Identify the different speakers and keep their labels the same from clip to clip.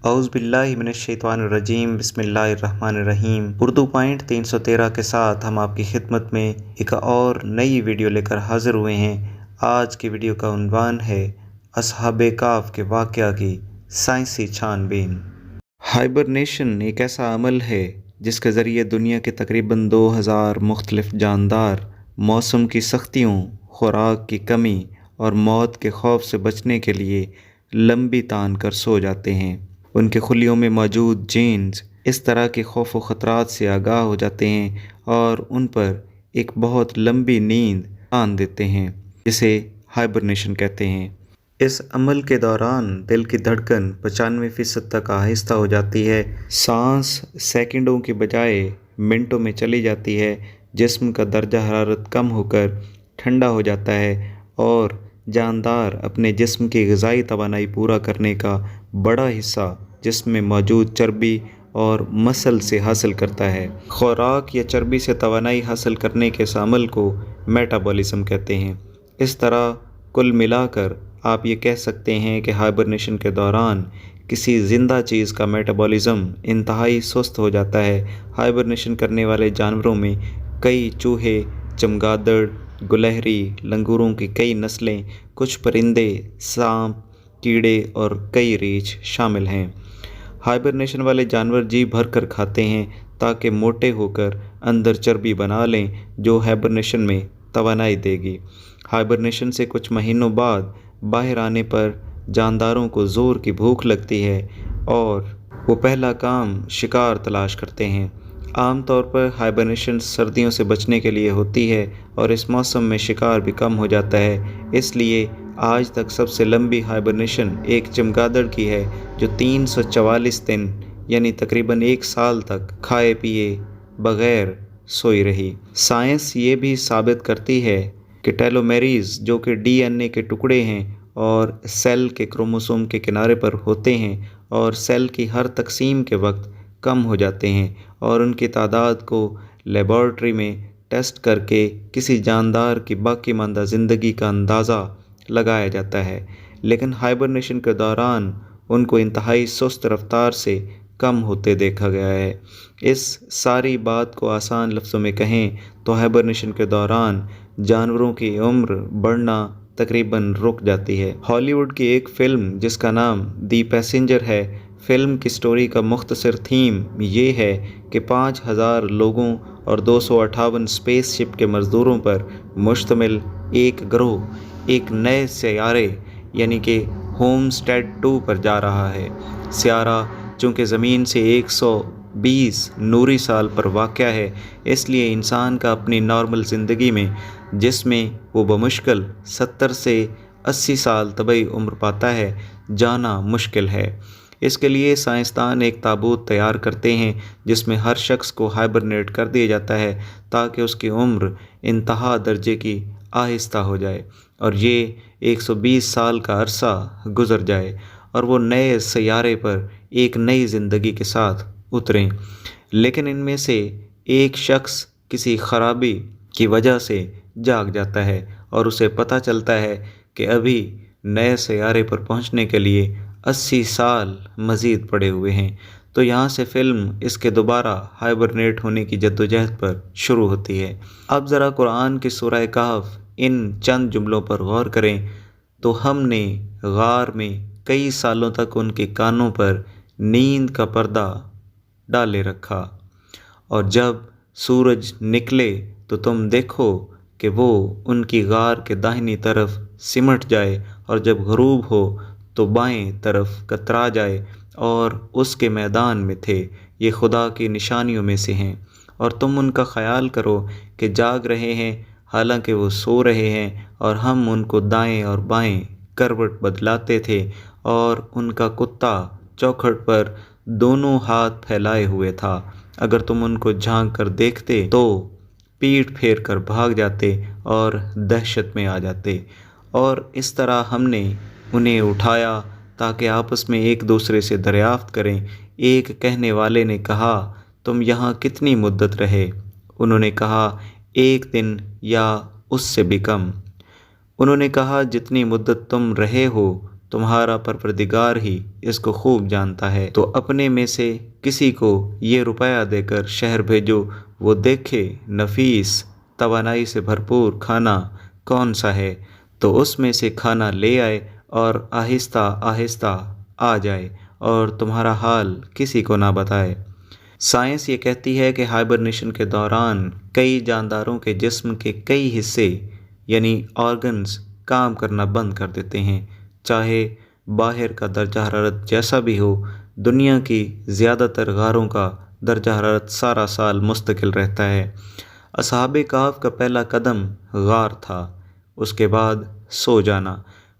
Speaker 1: اعوذ باللہ من الشیطان الرجیم، بسم اللہ الرحمن الرحیم۔ اردو پوائنٹ 313 کے ساتھ ہم آپ کی خدمت میں ایک اور نئی ویڈیو لے کر حاضر ہوئے ہیں۔ آج کی ویڈیو کا عنوان ہے اصحاب کہف کے واقعہ کی سائنسی چھان بین۔ ہائبرنیشن ایک ایسا عمل ہے جس کے ذریعے دنیا کے تقریباً 2000 مختلف جاندار موسم کی سختیوں، خوراک کی کمی اور موت کے خوف سے بچنے کے لیے لمبی تان کر سو جاتے ہیں۔ ان کے خلیوں میں موجود جینز اس طرح کے خوف و خطرات سے آگاہ ہو جاتے ہیں اور ان پر ایک بہت لمبی نیند تان دیتے ہیں، جسے ہائبرنیشن کہتے ہیں۔ اس عمل کے دوران دل کی دھڑکن 95% تک آہستہ ہو جاتی ہے، سانس سیکنڈوں کی بجائے منٹوں میں چلی جاتی ہے، جسم کا درجہ حرارت کم ہو کر ٹھنڈا ہو جاتا ہے اور جاندار اپنے جسم کی غذائی توانائی پورا کرنے کا بڑا حصہ جسم میں موجود چربی اور مسل سے حاصل کرتا ہے۔ خوراک یا چربی سے توانائی حاصل کرنے کے اس عمل کو میٹابولزم کہتے ہیں۔ اس طرح کل ملا کر آپ یہ کہہ سکتے ہیں کہ ہائبرنیشن کے دوران کسی زندہ چیز کا میٹابولزم انتہائی سست ہو جاتا ہے۔ ہائبرنیشن کرنے والے جانوروں میں کئی چوہے، چمگادڑ، گلہری، لنگوروں کی کئی نسلیں، کچھ پرندے، سانپ، کیڑے اور کئی ریچھ شامل ہیں۔ ہائبرنیشن والے جانور جی بھر کر کھاتے ہیں تاکہ موٹے ہو کر اندر چربی بنا لیں جو ہائبرنیشن میں توانائی دے گی۔ ہائبرنیشن سے کچھ مہینوں بعد باہر آنے پر جانداروں کو زور کی بھوک لگتی ہے اور وہ پہلا کام شکار تلاش کرتے ہیں۔ عام طور پر ہائبرنیشن سردیوں سے بچنے کے لیے ہوتی ہے اور اس موسم میں شکار بھی کم ہو جاتا ہے۔ اس لیے آج تک سب سے لمبی ہائبرنیشن ایک چمگادڑ کی ہے جو 344 دن یعنی تقریباً 1 سال تک کھائے پیے بغیر سوئی رہی۔ سائنس یہ بھی ثابت کرتی ہے کہ ٹیلومیریز جو کہ ڈی این اے کے ٹکڑے ہیں اور سیل کے کروموسوم کے کنارے پر ہوتے ہیں اور سیل کی ہر تقسیم کے وقت کم ہو جاتے ہیں اور ان کی تعداد کو لیبارٹری میں ٹیسٹ کر کے کسی جاندار کی باقی ماندہ زندگی کا اندازہ لگایا جاتا ہے، لیکن ہائبرنیشن کے دوران ان کو انتہائی سست رفتار سے کم ہوتے دیکھا گیا ہے۔ اس ساری بات کو آسان لفظوں میں کہیں تو ہائبرنیشن کے دوران جانوروں کی عمر بڑھنا تقریباً رک جاتی ہے۔ ہالی ووڈ کی ایک فلم جس کا نام دی پیسنجر ہے، فلم کی سٹوری کا مختصر تھیم یہ ہے کہ 5000 لوگوں اور 258 اسپیس شپ کے مزدوروں پر مشتمل ایک گروہ ایک نئے سیارے یعنی کہ ہوم اسٹیڈ 2 پر جا رہا ہے۔ سیارہ چونکہ زمین سے 120 نوری سال پر واقع ہے، اس لیے انسان کا اپنی نارمل زندگی میں جس میں وہ بمشکل 70 سے 80 سال طبعی عمر پاتا ہے، جانا مشکل ہے۔ اس کے لیے سائنسدان ایک تابوت تیار کرتے ہیں جس میں ہر شخص کو ہائبرنیٹ کر دیا جاتا ہے تاکہ اس کی عمر انتہا درجے کی آہستہ ہو جائے اور یہ 120 سال کا عرصہ گزر جائے اور وہ نئے سیارے پر ایک نئی زندگی کے ساتھ اتریں۔ لیکن ان میں سے ایک شخص کسی خرابی کی وجہ سے جاگ جاتا ہے اور اسے پتہ چلتا ہے کہ ابھی نئے سیارے پر پہنچنے کے لیے 80 سال مزید پڑے ہوئے ہیں۔ تو یہاں سے فلم اس کے دوبارہ ہائبرنیٹ ہونے کی جدوجہد پر شروع ہوتی ہے۔ اب ذرا قرآن کی سورہ کہف ان چند جملوں پر غور کریں تو ہم نے غار میں کئی سالوں تک ان کے کانوں پر نیند کا پردہ ڈالے رکھا، اور جب سورج نکلے تو تم دیکھو کہ وہ ان کی غار کے داہنی طرف سمٹ جائے اور جب غروب ہو تو بائیں طرف کترا جائے اور اس کے میدان میں تھے۔ یہ خدا کی نشانیوں میں سے ہیں، اور تم ان کا خیال کرو کہ جاگ رہے ہیں حالانکہ وہ سو رہے ہیں، اور ہم ان کو دائیں اور بائیں کروٹ بدلاتے تھے اور ان کا کتا چوکھٹ پر دونوں ہاتھ پھیلائے ہوئے تھا۔ اگر تم ان کو جھانک کر دیکھتے تو پیٹھ پھیر کر بھاگ جاتے اور دہشت میں آ جاتے، اور اس طرح ہم نے انہیں اٹھایا تاکہ آپس میں ایک دوسرے سے دریافت کریں۔ ایک کہنے والے نے کہا، تم یہاں کتنی مدت رہے؟ انہوں نے کہا، 1 دن یا اس سے بھی کم۔ انہوں نے کہا، جتنی مدت تم رہے ہو تمہارا پروردگار ہی اس کو خوب جانتا ہے۔ تو اپنے میں سے کسی کو یہ روپیہ دے کر شہر بھیجو، وہ دیکھے نفیس توانائی سے بھرپور کھانا کون سا ہے، تو اس میں سے کھانا لے آئے اور آہستہ آہستہ آ جائے اور تمہارا حال کسی کو نہ بتائے۔ سائنس یہ کہتی ہے کہ ہائبرنیشن کے دوران کئی جانداروں کے جسم کے کئی حصے یعنی آرگنز کام کرنا بند کر دیتے ہیں، چاہے باہر کا درجہ حرارت جیسا بھی ہو۔ دنیا کی زیادہ تر غاروں کا درجہ حرارت سارا سال مستقل رہتا ہے۔ اصحاب کہف کا پہلا قدم غار تھا، اس کے بعد سو جانا۔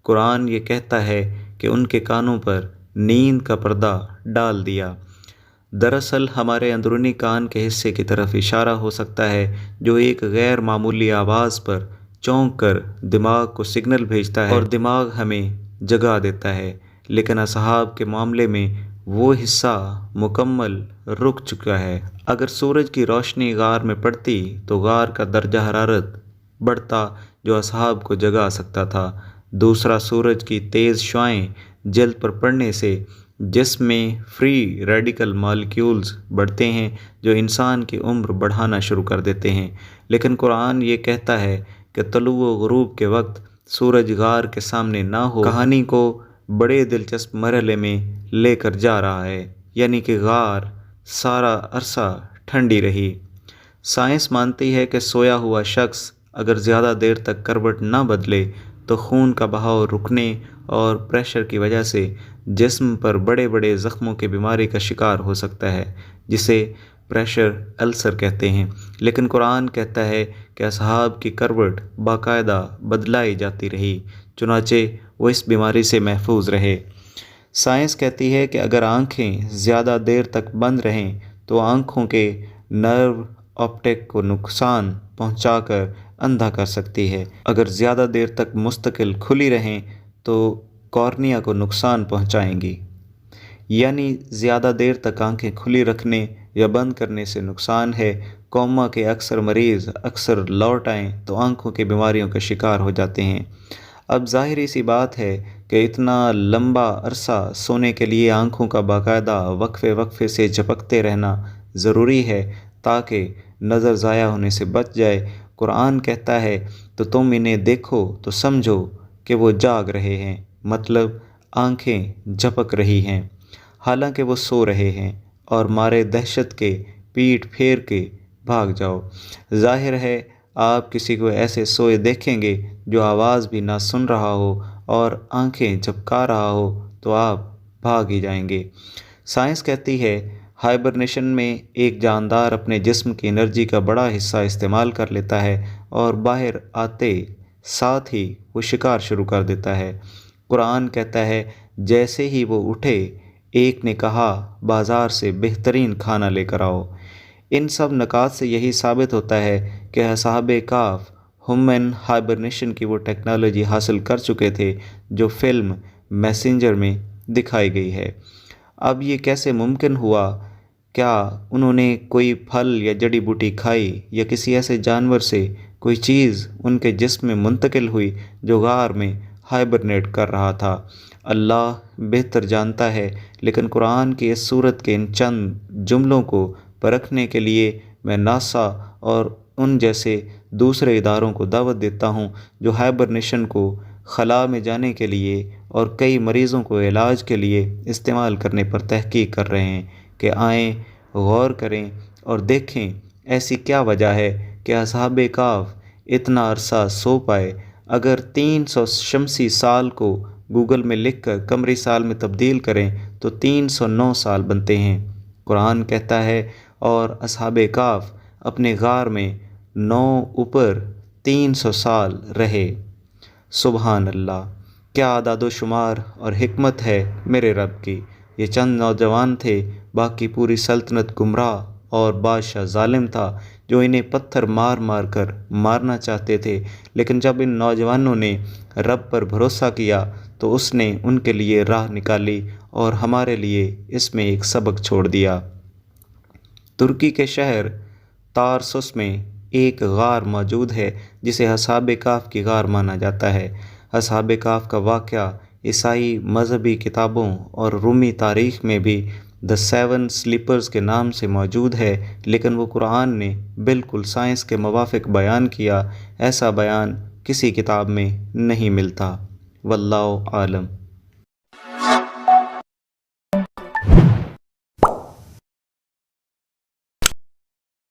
Speaker 1: قرآن یہ کہتا ہے کہ ان کے کانوں پر نیند کا پردہ ڈال دیا۔ دراصل ہمارے اندرونی کان کے حصے کی طرف اشارہ ہو سکتا ہے جو ایک غیر معمولی آواز پر چونک کر دماغ کو سگنل بھیجتا ہے اور دماغ ہمیں جگا دیتا ہے، لیکن اصحاب کے معاملے میں وہ حصہ مکمل رک چکا ہے۔ اگر سورج کی روشنی غار میں پڑتی تو غار کا درجہ حرارت بڑھتا جو اصحاب کو جگا سکتا تھا۔ دوسرا، سورج کی تیز شعاعیں جلد پر پڑنے سے جسم میں فری ریڈیکل مالیکیولز بڑھتے ہیں جو انسان کی عمر بڑھانا شروع کر دیتے ہیں، لیکن قرآن یہ کہتا ہے کہ طلوع و غروب کے وقت سورج غار کے سامنے نہ ہو۔ کہانی کو بڑے دلچسپ مرحلے میں لے کر جا رہا ہے، یعنی کہ غار سارا عرصہ ٹھنڈی رہی۔ سائنس مانتی ہے کہ سویا ہوا شخص اگر زیادہ دیر تک کروٹ نہ بدلے تو خون کا بہاؤ رکنے اور پریشر کی وجہ سے جسم پر بڑے بڑے زخموں کی بیماری کا شکار ہو سکتا ہے، جسے پریشر السر کہتے ہیں۔ لیکن قرآن کہتا ہے کہ اصحاب کی کروٹ باقاعدہ بدلائی جاتی رہی، چنانچہ وہ اس بیماری سے محفوظ رہے۔ سائنس کہتی ہے کہ اگر آنکھیں زیادہ دیر تک بند رہیں تو آنکھوں کے نرو آپٹک کو نقصان پہنچا کر اندھا کر سکتی ہے، اگر زیادہ دیر تک مستقل کھلی رہیں تو کارنیا کو نقصان پہنچائیں گی۔ یعنی زیادہ دیر تک آنکھیں کھلی رکھنے یا بند کرنے سے نقصان ہے۔ کوما کے اکثر مریض اکثر لوٹ آئیں تو آنکھوں کی بیماریوں کا شکار ہو جاتے ہیں۔ اب ظاہری سی بات ہے کہ اتنا لمبا عرصہ سونے کے لیے آنکھوں کا باقاعدہ وقفے وقفے سے جھپکتے رہنا ضروری ہے تاکہ نظر ضائع ہونے سے بچ جائے۔ قرآن کہتا ہے تو تم انہیں دیکھو تو سمجھو کہ وہ جاگ رہے ہیں، مطلب آنکھیں جھپک رہی ہیں حالانکہ وہ سو رہے ہیں، اور مارے دہشت کے پیٹ پھیر کے بھاگ جاؤ۔ ظاہر ہے آپ کسی کو ایسے سوئے دیکھیں گے جو آواز بھی نہ سن رہا ہو اور آنکھیں جھپکا رہا ہو تو آپ بھاگ ہی جائیں گے۔ سائنس کہتی ہے ہائبرنیشن میں ایک جاندار اپنے جسم کی انرجی کا بڑا حصہ استعمال کر لیتا ہے اور باہر آتے ساتھ ہی وہ شکار شروع کر دیتا ہے۔ قرآن کہتا ہے جیسے ہی وہ اٹھے ایک نے کہا بازار سے بہترین کھانا لے کر آؤ۔ ان سب نکات سے یہی ثابت ہوتا ہے کہ اصحاب کہف ہیومن ہائبرنیشن کی وہ ٹیکنالوجی حاصل کر چکے تھے جو فلم میسنجر میں دکھائی گئی ہے۔ اب یہ کیسے ممکن ہوا؟ کیا انہوں نے کوئی پھل یا جڑی بوٹی کھائی یا کسی ایسے جانور سے کوئی چیز ان کے جسم میں منتقل ہوئی جو غار میں ہائبرنیٹ کر رہا تھا؟ اللہ بہتر جانتا ہے، لیکن قرآن کی اس صورت کے ان چند جملوں کو پرکھنے کے لیے میں ناسا اور ان جیسے دوسرے اداروں کو دعوت دیتا ہوں جو ہائبرنیشن کو خلا میں جانے کے لیے اور کئی مریضوں کو علاج کے لیے استعمال کرنے پر تحقیق کر رہے ہیں کہ آئیں، غور کریں اور دیکھیں ایسی کیا وجہ ہے کہ اصحاب کہف اتنا عرصہ سو پائے۔ اگر 300 شمسی سال کو گوگل میں لکھ کر قمری سال میں تبدیل کریں تو 309 سال بنتے ہیں۔ قرآن کہتا ہے اور اصحاب کہف اپنے غار میں 9 اوپر 300 سال رہے۔ سبحان اللہ، کیا اعداد و شمار اور حکمت ہے میرے رب کی۔ یہ چند نوجوان تھے، باقی پوری سلطنت گمراہ اور بادشاہ ظالم تھا جو انہیں پتھر مار مار کر مارنا چاہتے تھے، لیکن جب ان نوجوانوں نے رب پر بھروسہ کیا تو اس نے ان کے لیے راہ نکالی اور ہمارے لیے اس میں ایک سبق چھوڑ دیا۔ ترکی کے شہر تارسوس میں ایک غار موجود ہے جسے اصحاب کہف کی غار مانا جاتا ہے۔ اصحاب کہف کا واقعہ عیسائی مذہبی کتابوں اور رومی تاریخ میں بھی دا سیون سلیپرز کے نام سے موجود ہے، لیکن وہ قرآن نے بالکل سائنس کے موافق بیان کیا، ایسا بیان کسی کتاب میں نہیں ملتا۔ واللہ عالم۔